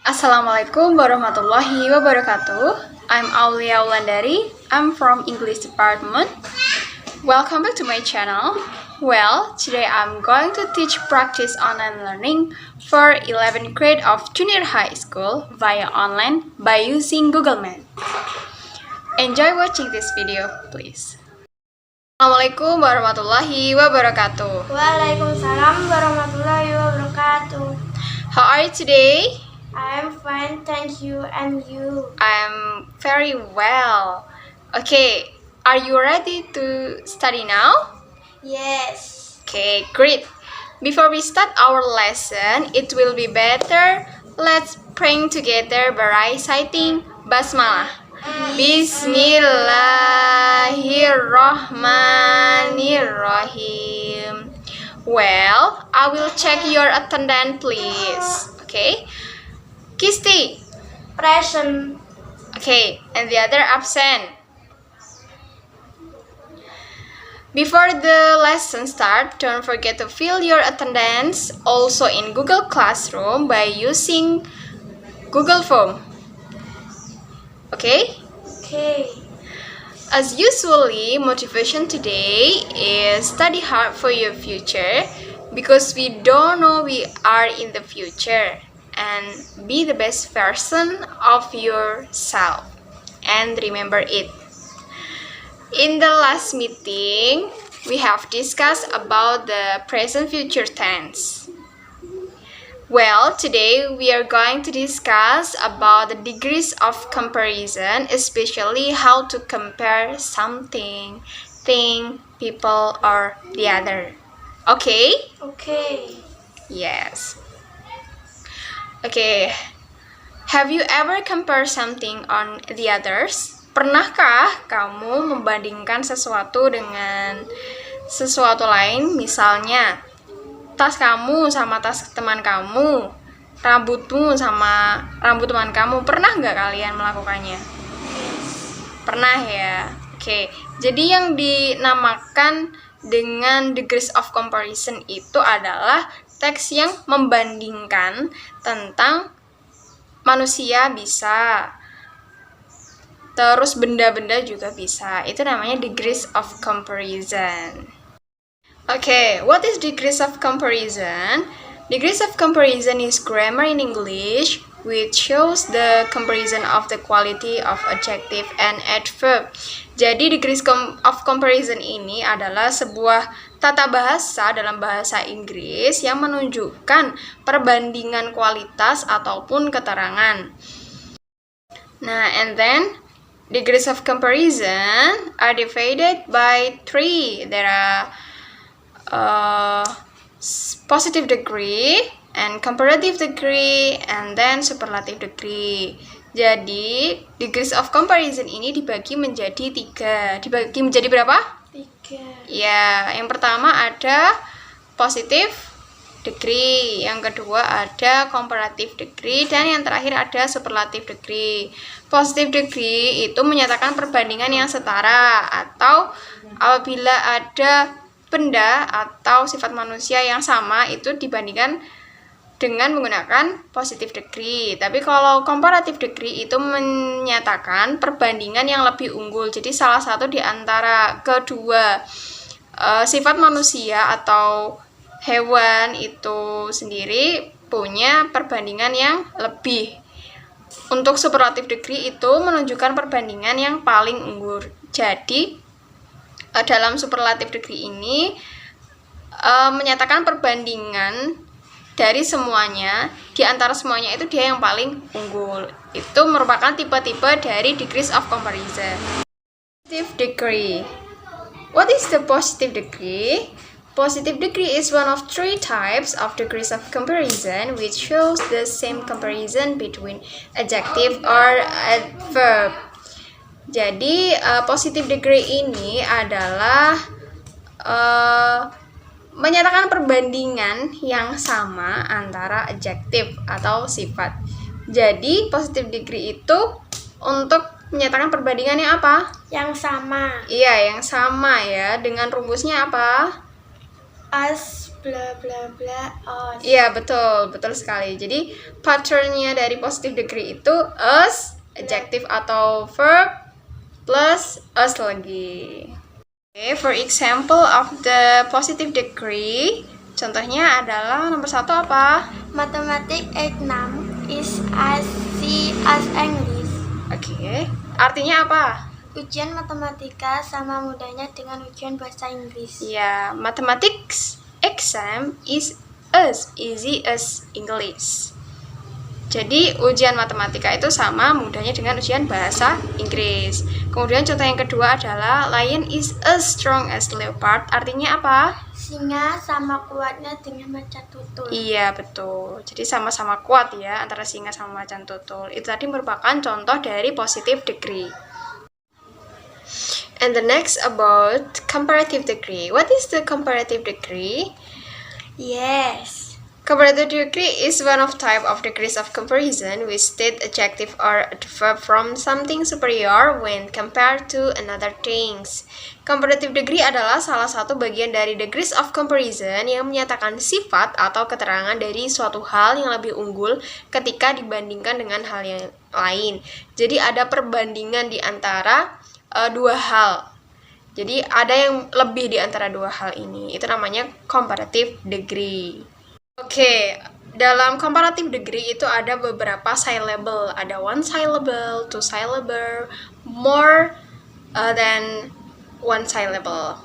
Assalamualaikum warahmatullahi wabarakatuh. I'm Aulia Wulandari. I'm from English department. Welcome back to my channel. Well, today I'm going to teach practice online learning for 11th grade of junior high school via online by using Google Meet. Enjoy watching this video, please. Assalamualaikum warahmatullahi wabarakatuh. Waalaikumsalam warahmatullahi wabarakatuh. How are you today? I'm fine, thank you. And you? I'm very well. Okay, are you ready to study now? Yes. Okay, great. Before we start our lesson, it will be better. Let's pray together by reciting Basmalah. Bismillahirrahmanirrahim. Well, I will check your attendance, please. Okay. Kisti. Present. Okay, and the other absent. Before the lesson start, don't forget to fill your attendance also in Google Classroom by using Google Form. Okay? Okay. As usually, motivation today is study hard for your future because we don't know we are in the future, and be the best version of yourself. And remember it. In the last meeting, we have discussed about the present future tense. Well, today we are going to discuss about the degrees of comparison, especially how to compare something, thing, people, or the other. Okay? Okay. Yes. Okay. Have you ever compared something on the others? Pernahkah kamu membandingkan sesuatu dengan sesuatu lain? Misalnya, tas kamu sama tas teman kamu, rambutmu sama rambut teman kamu. Pernah nggak kalian melakukannya? Pernah ya? Oke, jadi yang dinamakan dengan degrees of comparison itu adalah teks yang membandingkan tentang manusia bisa, terus benda-benda juga bisa. Itu namanya degrees of comparison. Okay, what is degrees of comparison? Degrees of comparison is grammar in English, which shows the comparison of the quality of adjective and adverb. Jadi degrees of comparison ini adalah sebuah tata bahasa dalam bahasa Inggris yang menunjukkan perbandingan kualitas ataupun keterangan. Nah, and then degrees of comparison are divided by 3. There are positive degree and comparative degree and then superlative degree. Jadi degrees of comparison ini dibagi menjadi 3. Dibagi menjadi berapa? 3. Ya, yang pertama ada positive degree, yang kedua ada comparative degree, dan yang terakhir ada superlative degree. Positive degree itu menyatakan perbandingan yang setara, atau apabila ada benda atau sifat manusia yang sama itu dibandingkan dengan menggunakan positive degree. Tapi kalau comparative degree itu menyatakan perbandingan yang lebih unggul. Jadi salah satu di antara kedua sifat manusia atau hewan itu sendiri punya perbandingan yang lebih. Untuk superlative degree itu menunjukkan perbandingan yang paling unggul. Jadi dalam superlative degree ini menyatakan perbandingan dari semuanya, di antara semuanya itu dia yang paling unggul. Itu merupakan tipe-tipe dari degrees of comparison. Positive degree. What is the positive degree? Positive degree is one of 3 types of degrees of comparison which shows the same comparison between adjective or adverb. Jadi positive degree ini adalah menyatakan perbandingan yang sama antara adjektif atau sifat. Jadi positive degree itu untuk menyatakan perbandingan yang apa? Yang sama. Iya, yang sama ya. Dengan rumusnya apa? As bla bla bla us. Iya, betul sekali. Jadi patternnya dari positive degree itu us, adjective atau verb, plus us lagi. Okay, for example of the positive degree, contohnya adalah nomor 1 apa? Mathematics exam is as easy as English. Oke, artinya apa? Ujian matematika sama mudahnya dengan ujian bahasa Inggris. Ya, mathematics exam is as easy as English. Jadi ujian matematika itu sama mudahnya dengan ujian bahasa Inggris. Kemudian contoh yang kedua adalah lion is as strong as leopard. Artinya apa? Singa sama kuatnya dengan macan tutul. Iya, betul. Jadi sama-sama kuat ya antara singa sama macan tutul. Itu tadi merupakan contoh dari positive degree. And the next about comparative degree. What is the comparative degree? Yes. Comparative degree is one of type of degrees of comparison which state adjective or adverb from something superior when compared to another things. Comparative degree adalah salah satu bagian dari degrees of comparison yang menyatakan sifat atau keterangan dari suatu hal yang lebih unggul ketika dibandingkan dengan hal yang lain. Jadi ada perbandingan di antara dua hal. Jadi ada yang lebih di antara dua hal ini. Itu namanya comparative degree. Oke, dalam comparative degree itu ada beberapa syllable. Ada one syllable, two syllable, more than one syllable.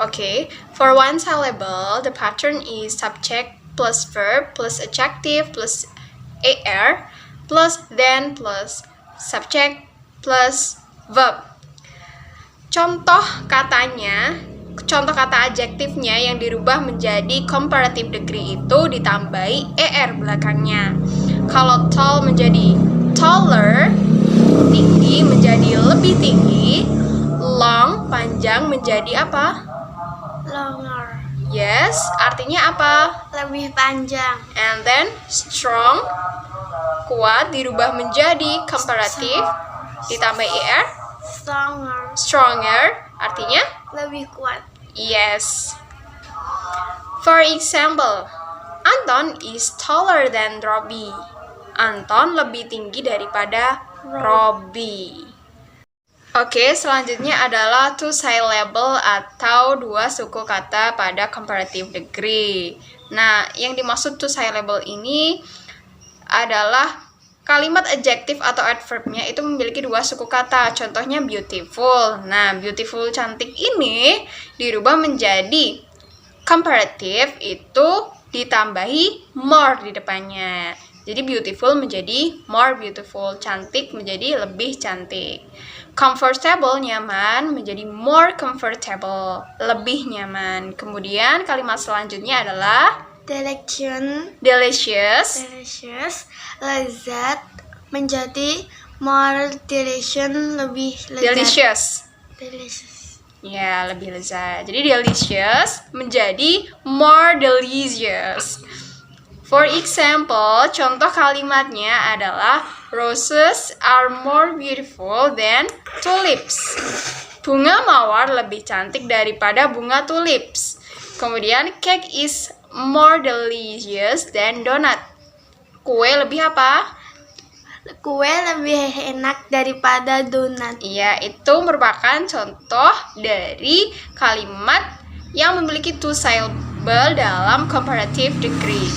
Okay, for one syllable, the pattern is subject plus verb plus adjective plus er plus then plus subject plus verb. Contoh kata adjektifnya yang dirubah menjadi comparative degree itu ditambahi er belakangnya. Kalau tall menjadi taller, tinggi menjadi lebih tinggi, long panjang menjadi apa? Longer. Yes, artinya apa? Lebih panjang. And then strong, kuat dirubah menjadi comparative, ditambahi er. Stronger. Stronger, artinya? Lebih kuat. Yes. For example, Anton is taller than Robbie. Anton lebih tinggi daripada Robbie. Oke, selanjutnya adalah two syllable atau dua suku kata pada comparative degree. Nah, yang dimaksud two syllable ini adalah kalimat adjektif atau adverbnya itu memiliki dua suku kata. Contohnya beautiful. Nah, beautiful cantik ini dirubah menjadi comparative itu ditambahi more di depannya. Jadi beautiful menjadi more beautiful, cantik menjadi lebih cantik. Comfortable, nyaman, menjadi more comfortable, lebih nyaman. Kemudian kalimat selanjutnya adalah delicious, lezat menjadi more delicious, lebih lezat. Delicious. Ya, lebih lezat. Jadi delicious menjadi more delicious. For example, contoh kalimatnya adalah roses are more beautiful than tulips. Bunga mawar lebih cantik daripada bunga tulips. Kemudian cake is more delicious than donut. Kue lebih apa? Kue lebih enak daripada donat. Iya, itu merupakan contoh dari kalimat yang memiliki two syllable dalam comparative degree.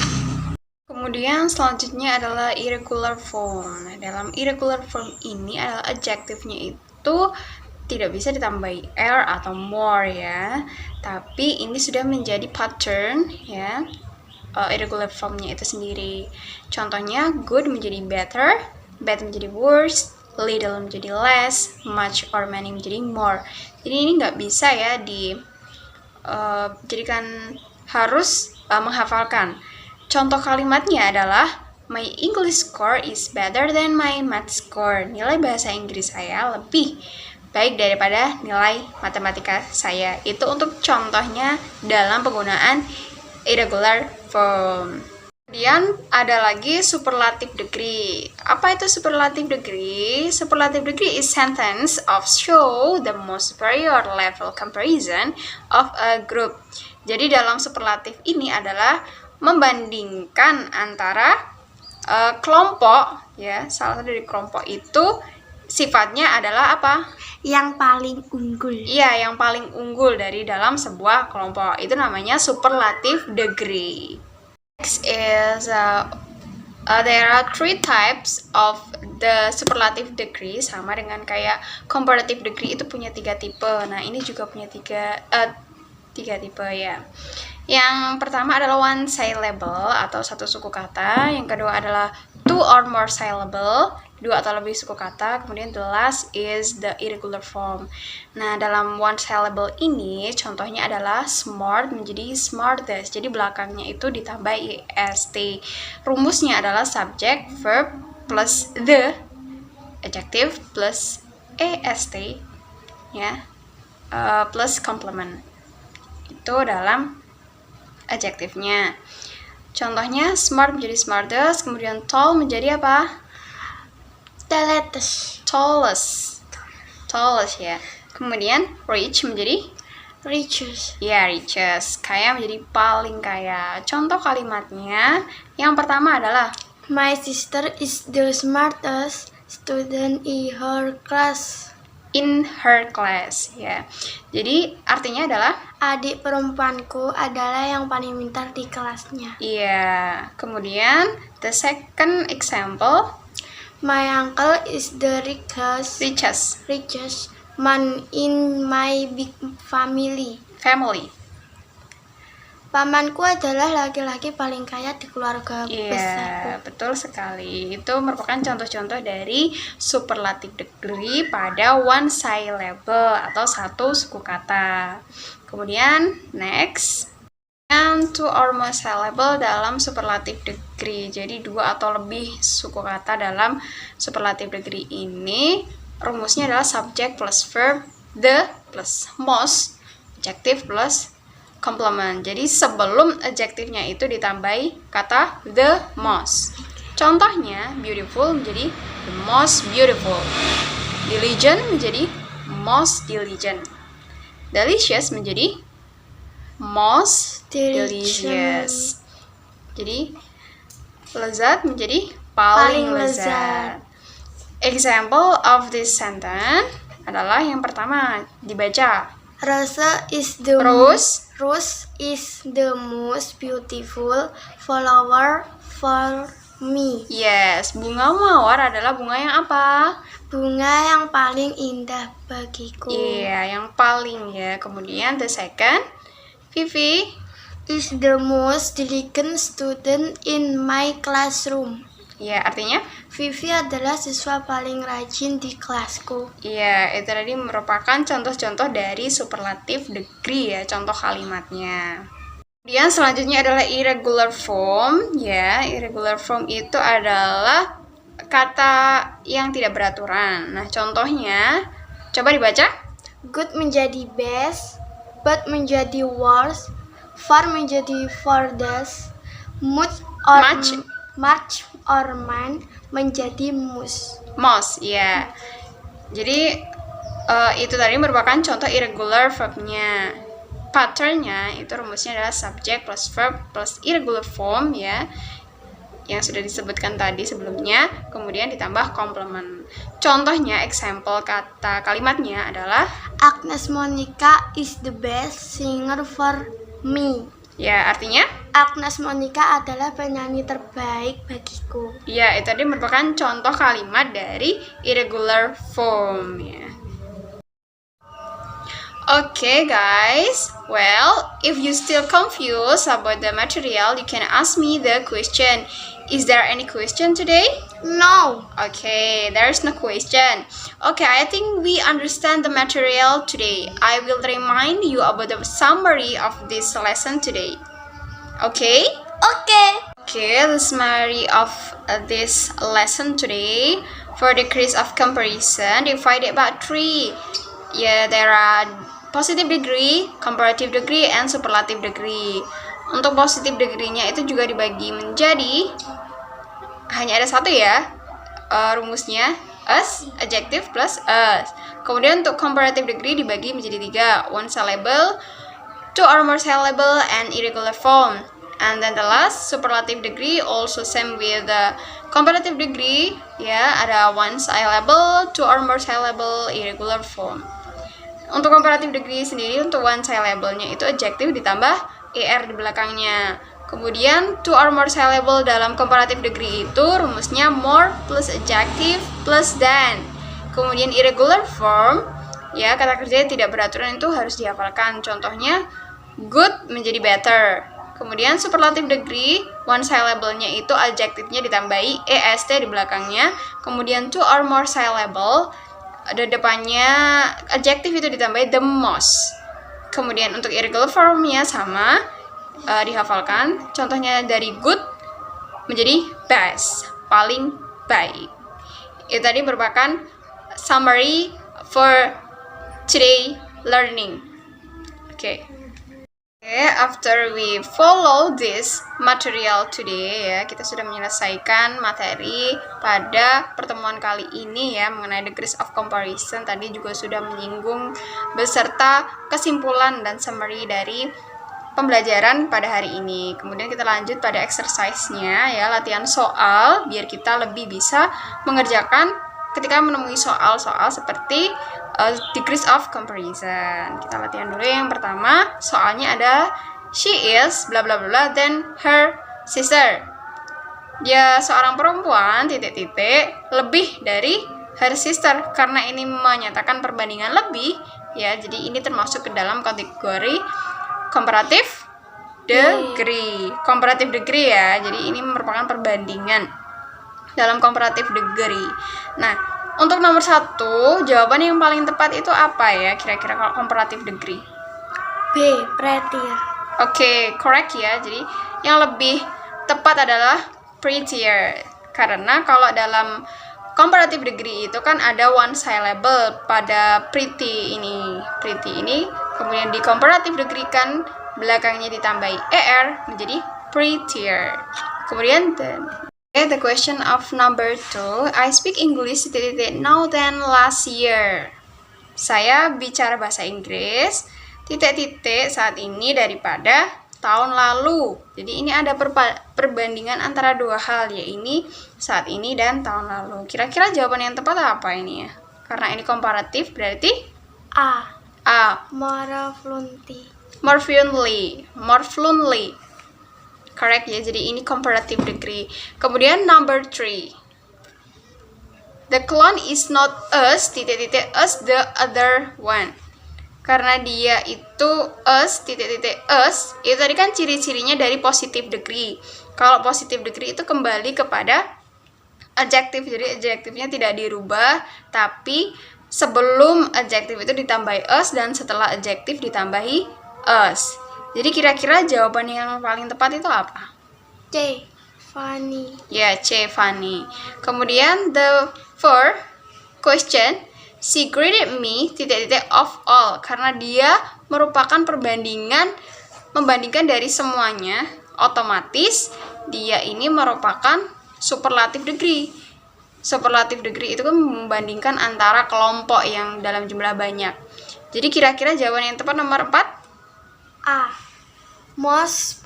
Kemudian selanjutnya adalah irregular form. Nah, dalam irregular form ini adalah adjektifnya itu tidak bisa ditambahi er atau more ya. Tapi ini sudah menjadi pattern ya. Irregular formnya itu sendiri. Contohnya good menjadi better, bad menjadi worse, little menjadi less, much or many menjadi more. Jadi ini nggak bisa ya dijadikan harus menghafalkan. Contoh kalimatnya adalah my English score is better than my math score. Nilai bahasa Inggris saya lebih baik daripada nilai matematika saya. Itu untuk contohnya dalam penggunaan irregular form. Kemudian ada lagi superlative degree. Apa itu superlative degree? Superlative degree is sentence of show the most superior level comparison of a group. Jadi dalam superlatif ini adalah membandingkan antara kelompok, ya, salah satu dari kelompok itu sifatnya adalah apa? Yang paling unggul. Iya, yang paling unggul dari dalam sebuah kelompok. Itu namanya superlative degree. Next is there are three types of the superlative degree, sama dengan kayak comparative degree itu punya 3 tipe. Nah, ini juga punya tiga tipe ya. Yang pertama adalah one syllable atau satu suku kata. Yang kedua adalah two or more syllable, 2 atau lebih suku kata. Kemudian the last is the irregular form. Nah, dalam one syllable ini contohnya adalah smart menjadi smartest. Jadi belakangnya itu ditambah est. Rumusnya adalah subject, verb plus the, adjective plus est, ya, plus complement. Itu dalam adjektifnya. Contohnya smart menjadi smartest, kemudian tall menjadi apa? Tallest ya. Kemudian rich menjadi Richest. ya, richest. Kaya menjadi paling kaya. Contoh kalimatnya yang pertama adalah My sister is the smartest student in her class. in her class, ya. Jadi artinya adalah Adik perempuanku adalah yang paling pintar di kelasnya. iya. Kemudian the second example, My uncle is the richest man in my big family. Pamanku adalah laki-laki paling kaya di keluarga besarku. Iya, betul sekali. Itu merupakan contoh-contoh dari superlative degree pada one syllable atau satu suku kata. Kemudian next, and two or more syllable dalam superlative degree. Jadi 2 atau lebih suku kata dalam superlative degree ini rumusnya adalah subject plus verb, the plus most, adjective plus complement. Jadi sebelum adjektifnya itu ditambahi kata the most. Contohnya, beautiful menjadi the most beautiful. Diligent menjadi most diligent. Delicious menjadi most delicious. Jadi lezat menjadi paling lezat. Example of this sentence adalah yang pertama, dibaca. Rose is the most beautiful flower for me. Yes, bunga mawar adalah bunga yang apa? Bunga yang paling indah bagiku. Iya, yang paling ya. Kemudian the second, Vivi is the most diligent student in my classroom. ya, artinya Vivi adalah siswa paling rajin di kelasku. iya, itu tadi merupakan contoh-contoh dari superlative degree ya, contoh kalimatnya. Kemudian selanjutnya adalah irregular form ya. Irregular form itu adalah kata yang tidak beraturan. Nah, contohnya coba dibaca. Good menjadi best, bad menjadi worst, far menjadi farthest, much or man menjadi most, ya. Jadi itu tadi merupakan contoh irregular verbnya. Patternnya itu rumusnya adalah subject plus verb plus irregular form ya, yang sudah disebutkan tadi sebelumnya, kemudian ditambah complement. Contohnya, example kata kalimatnya adalah Agnes Monica is the best singer for me. ya, artinya Agnes Monica adalah penyanyi terbaik bagiku. ya, itu tadi merupakan contoh kalimat dari irregular form ya. Okay guys, well, if you still confused about the material, you can ask me the question. Is there any question today? No. Okay, there is no question. Okay, I think we understand the material today. I will remind you about the summary of this lesson today. Okay? Okay, the summary of this lesson today. For degrees of comparison, divided by 3. Yeah, there are positive degree, comparative degree, and superlative degree. Untuk positive degree-nya itu juga dibagi menjadi hanya ada satu ya, rumusnya as, adjective plus as. Kemudian untuk comparative degree dibagi menjadi 3, one syllable, two or more syllable and irregular form. And then the last, superlative degree, also same with the comparative degree, ya, ada one syllable, two or more syllable, irregular form. Untuk comparative degree sendiri, untuk one syllable-nya itu adjective ditambah er di belakangnya. Kemudian two or more syllable dalam comparative degree itu rumusnya more plus adjective plus than. Kemudian irregular form, ya, kata kerja yang tidak beraturan itu harus dihafalkan. Contohnya good menjadi better. Kemudian superlative degree, one syllable-nya itu adjektifnya ditambahi est di belakangnya. Kemudian two or more syllable, ada depannya adjektif itu ditambahi the most. Kemudian untuk irregular form-nya sama, dihafalkan. Contohnya dari good menjadi best, paling baik. Itu tadi merupakan summary for today learning. Okay, after we follow this material today, ya, kita sudah menyelesaikan materi pada pertemuan kali ini, ya, mengenai degrees of comparison. Tadi juga sudah menyinggung beserta kesimpulan dan summary dari pembelajaran pada hari ini. Kemudian kita lanjut pada exercise-nya, ya, latihan soal biar kita lebih bisa mengerjakan ketika menemui soal-soal seperti degrees of comparison. Kita latihan dulu. Yang pertama, soalnya ada she is bla bla bla then her sister. Dia seorang perempuan titik-titik lebih dari her sister. Karena ini menyatakan perbandingan lebih, ya, jadi ini termasuk ke dalam kategori comparative degree. Comparative degree, ya. Jadi ini merupakan perbandingan dalam comparative degree. Nah, untuk nomor 1, jawaban yang paling tepat itu apa, ya, kira-kira kalau comparative degree? B. Prettier. Oke, correct, ya. Jadi yang lebih tepat adalah prettier. Karena kalau dalam comparative degree itu kan ada one syllable pada pretty ini. Pretty ini kemudian di comparative degree kan belakangnya ditambahi er menjadi prettier. Kemudian the question of number 2, I speak English now than last year. Saya bicara bahasa Inggris saat ini daripada tahun lalu. Jadi ini ada perbandingan antara dua hal, yaitu saat ini dan tahun lalu. Kira-kira jawaban yang tepat apa ini, ya? Karena ini komparatif berarti A. More fluently. More fluently. Correct, ya. Jadi ini comparative degree. Kemudian number 3. The clone is not us, us the other one. Karena dia itu us, us, itu tadi kan ciri-cirinya dari positive degree. Kalau positive degree itu kembali kepada adjektif. Jadi adjektifnya tidak dirubah, tapi sebelum adjektif itu ditambahi us dan setelah adjektif ditambahi us. Jadi kira-kira jawaban yang paling tepat itu apa? C. Funny. Ya, C. Funny. Kemudian the fourth question, she graded me of all. Karena dia merupakan membandingkan dari semuanya, otomatis dia ini merupakan superlative degree. Superlative degree itu kan membandingkan antara kelompok yang dalam jumlah banyak. Jadi kira-kira jawaban yang tepat nomor 4? A. Most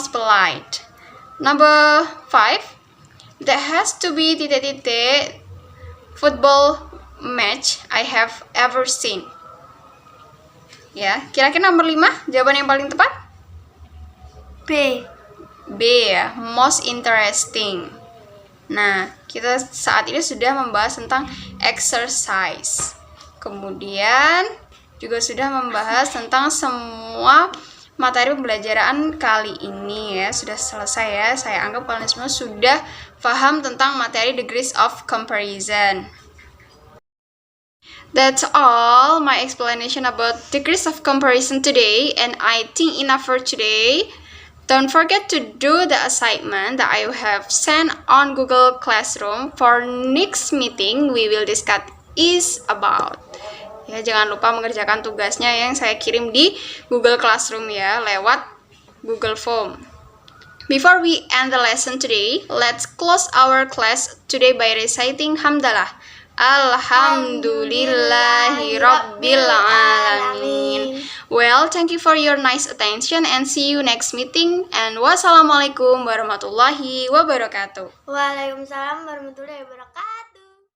polite. Number 5, there has to be football match I have ever seen. Ya, kira-kira nomor 5 jawaban yang paling tepat? B. Ya, most interesting. Nah, kita saat ini sudah membahas tentang exercise. Kemudian juga sudah membahas tentang semua materi pembelajaran kali ini, ya. Sudah selesai, ya. Saya anggap kalian semua sudah paham tentang materi degrees of comparison. That's all my explanation about degrees of comparison today, and I think enough for today. Don't forget to do the assignment that I have sent on Google Classroom. For next meeting, we will discuss is about. Ya, jangan lupa mengerjakan tugasnya yang saya kirim di Google Classroom, ya, lewat Google Form. Before we end the lesson today, let's close our class today by reciting Hamdalah. Alhamdulillahi Rabbil Alamin. Well, thank you for your nice attention and see you next meeting. And wassalamualaikum warahmatullahi wabarakatuh. Waalaikumsalam warahmatullahi wabarakatuh.